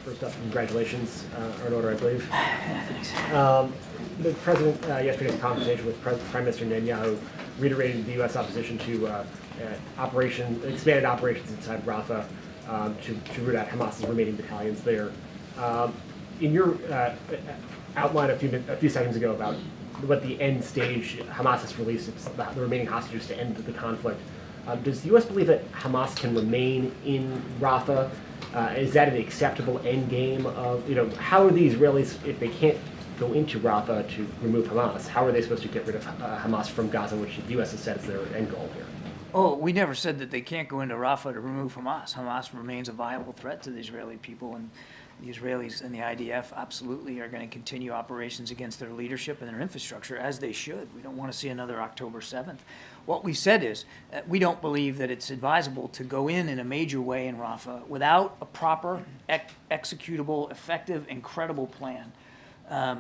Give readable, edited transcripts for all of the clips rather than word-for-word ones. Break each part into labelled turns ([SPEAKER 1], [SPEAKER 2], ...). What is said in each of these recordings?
[SPEAKER 1] First up, congratulations, are in order, I believe.
[SPEAKER 2] Thanks.
[SPEAKER 1] The President, yesterday's conversation with Prime Minister Netanyahu reiterated the U.S. opposition to expanded operations inside Rafah to root out Hamas's remaining battalions there. In your outline a few seconds ago about what the end stage Hamas has released, the remaining hostages to end the conflict, does the U.S. believe that Hamas can remain in Rafah? Is that an acceptable end game of, how are the Israelis, if they can't go into Rafah to remove Hamas, how are they supposed to get rid of Hamas from Gaza, which the U.S. has said is their end goal here?
[SPEAKER 2] Oh, we never said that they can't go into Rafah to remove Hamas. Hamas remains a viable threat to the Israeli people, and the Israelis and the IDF absolutely are going to continue operations against their leadership and their infrastructure, as they should. We don't want to see another October 7th. What we said is we don't believe that it's advisable to go in a major way in Rafah without a proper, executable, effective, and credible plan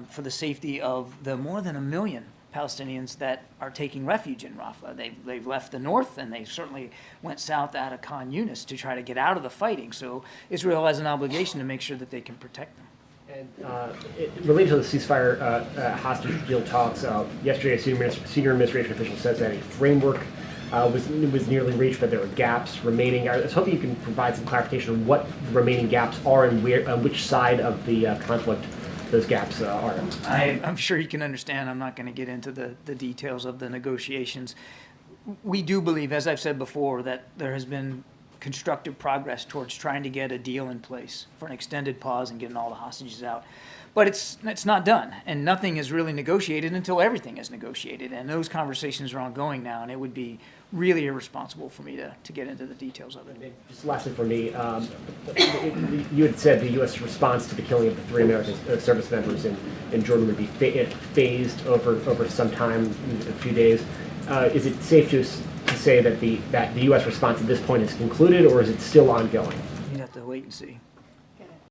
[SPEAKER 2] for the safety of the more than 1 million Palestinians that are taking refuge in Rafah. They've left the north, and they certainly went south out of Khan Yunis to try to get out of the fighting. So Israel has an obligation to make sure that they can protect them.
[SPEAKER 1] And related to the ceasefire hostage deal talks, yesterday a senior administration official says that a framework was nearly reached, but there are gaps remaining. I was hoping you can provide some clarification on what the remaining gaps are and which side of the conflict those gaps are.
[SPEAKER 2] I'm sure you can understand. I'm not going to get into the details of the negotiations. We do believe, as I've said before, that there has been constructive progress towards trying to get a deal in place for an extended pause and getting all the hostages out. But it's not done, and nothing is really negotiated until everything is negotiated, and those conversations are ongoing now, and it would be really irresponsible for me to get into the details of it.
[SPEAKER 1] And just lastly for me, you had said the U.S. response to the killing of the 3 American service members in Jordan would be phased over some time, a few days. Is it safe to say that the U.S. response at this point is concluded, or is it still ongoing?
[SPEAKER 2] You'd have to wait and see.